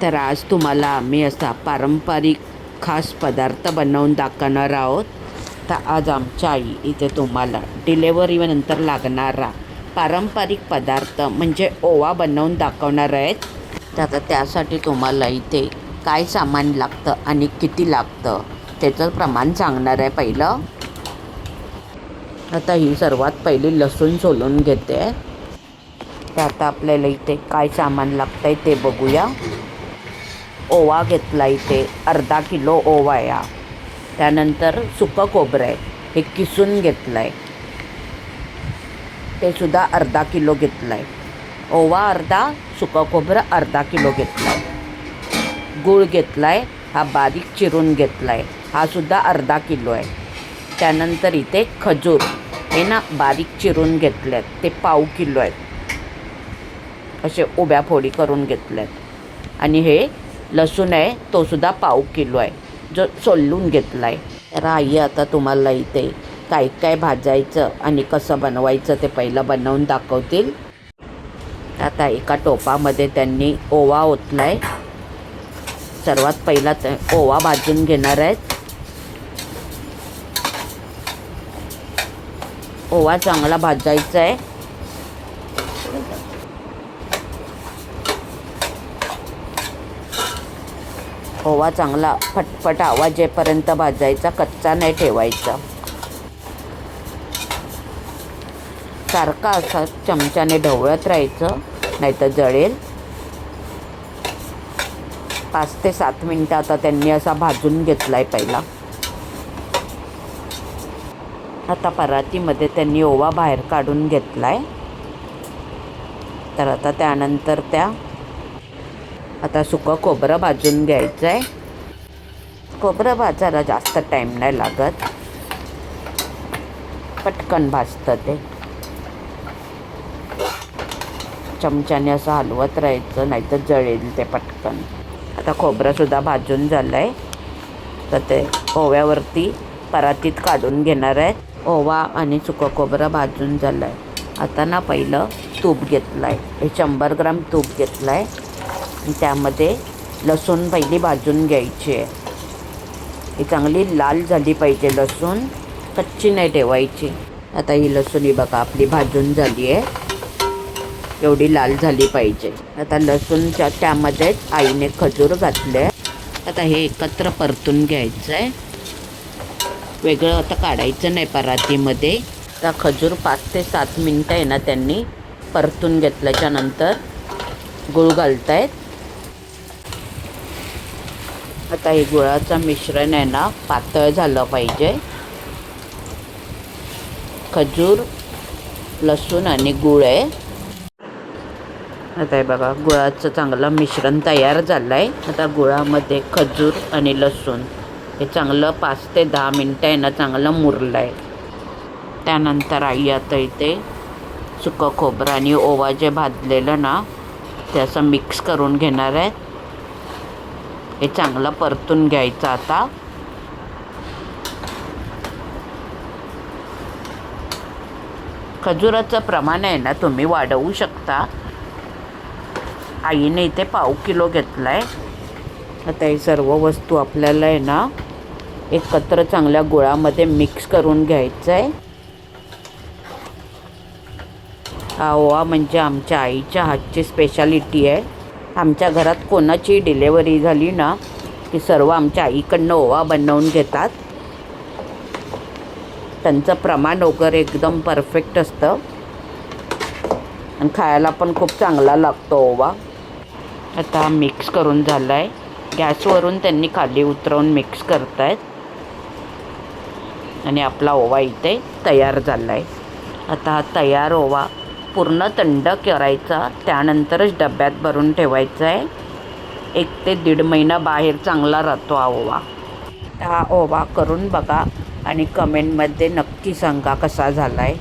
तर आज तुम्हाला आम्ही असा पारंपरिक खास पदार्थ बनवून दाखवणार आहोत. तर आज आमच्या आई इथे तुम्हाला डिलेवरीनंतर लागणारा पारंपरिक पदार्थ म्हणजे ओवा बनवून दाखवणार आहेत. तर आता त्यासाठी तुम्हाला इथे काय सामान लागतं आणि किती लागतं त्याचं प्रमाण सांगणार आहे. पहिलं आता ही सर्वात पहिली लसूण सोलून घेते. तर आता आपल्याला इथे काय सामान लागतं आहे ते बघूया. ओवा घेतला इथे अर्धा किलो ओवा आहे. त्यानंतर सुकं खोबरं आहे, हे किसून घेतलं आहे, ते सुद्धा अर्धा किलो घेतलं आहे. ओवा अर्धा, सुकं खोबरं अर्धा किलो घेतलं आहे. गूळ घेतला आहे, हा बारीक चिरून घेतला आहे, हा सुद्धा अर्धा किलो आहे. त्यानंतर इथे खजूर हे ना बारीक चिरून घेतले आहेत, ते पाव किलो आहेत. असे उभ्या फोडी करून घेतले आहेत. आणि हे लसूण आहे, तो सुद्धा पाव किलो आहे, जो सोलून घेतला आहे. तर आई आता तुम्हाला इथे काय काय भाजायचं आणि कसं बनवायचं ते पहिलं बनवून दाखवतील. आता एका टोपामध्ये त्यांनी ओवा ओतला आहे. सर्वात पहिला ओवा भाजून घेणार आहेत. ओवा चांगला भाजायचा आहे. ओवा चांगला फटफट आवाज येईपर्यंत भाजायचा, कच्चा नाही ठेवायचा. सारखा असा चमच्याने ढवळत राहायचं, नाहीतर जळेल. 5 ते 7 मिनटं आता त्यांनी असा भाजून घेतला आहे पहिला. आता परातीमध्ये त्यांनी ओवा बाहेर काढून घेतला आहे. तर आता त्यानंतर आता सुकं खोबरं भाजून घ्यायचं आहे. खोबरं भाजायला जास्त टाईम नाही लागत, पटकन भाजतं ते. चमच्याने असं हलवत राहायचं, नाहीतर जळेल ते पटकन. आता खोबरंसुद्धा भाजून झालं आहे. तर ते ओव्यावरती परातीत काढून घेणार आहेत. ओवा आणि सुकं खोबरं भाजून झालं आहे. आता ना पहिलं तूप घेतलं आहे, हे 100 ग्राम तूप घेतलं आहे. त्यामध्ये लसूण पहिली भाजून घ्यायची आहे. ही चांगली लाल झाली पाहिजे लसूण, कच्ची नाही ठेवायची. आता ही लसूण ही बघा आपली भाजून झाली आहे, एवढी लाल झाली पाहिजे. आता लसूणच्या त्यामध्येच आईने खजूर घातले. आता हे एकत्र परतून घ्यायचं आहे, वेगळं आता काढायचं नाही परातीमध्ये. आता खजूर 5 ते 7 मिनटं आहे ना त्यांनी परतून घेतल्याच्यानंतर गूळ घालत आहेत. आता हे गुळाचं मिश्रण आहे ना पातळ झालं पाहिजे. खजूर, लसूण आणि गूळ आहे. आता हे बघा गुळाचं चांगलं मिश्रण तयार झालं आहे. आता गुळामध्ये खजूर आणि लसूण हे चांगलं 5 ते 10 मिनटं आहे ना चांगलं मुरलं आहे. त्यानंतर आई आता इथे सुकं खोबरं आणि ओवा जे भाजलेलं ना ते असं मिक्स करून घेणार आहेत. हे चांगलं परतून घ्यायचं. आता खजुराचं प्रमाण आहे ना तुम्ही वाढवू शकता. आईने इथे पाव किलो घेतला आहे. आता हे सर्व वस्तू आपल्याला आहे ना एकत्र चांगल्या गुळामध्ये मिक्स करून घ्यायचं आहे. हा ओवा म्हणजे आमच्या आईच्या हातची स्पेशालिटी आहे. आमच्या घरात कोणाची डिलेवरी झाली ना की सर्व आमच्या आईकडनं ओवा बनवून घेतात. त्यांचं प्रमाण वगैरे एकदम परफेक्ट असतं आणि खायला पण खूप चांगला लागतो ओवा. आता मिक्स करून झालं आहे. गॅसवरून त्यांनी खाली उतरवून मिक्स करत आहेत आणि आपला ओवा इथे तयार झाला आहे. आता हा तयार ओवा पूर्ण थंड करायचा, त्यानंतरच डब्यात भरून ठेवायचा आहे. 1 ते 1.5 महिना बाहेर चांगला राहतो हा ओवा. हा ओवा करून बघा आणि कमेंटमध्ये नक्की सांगा कसा झाला आहे.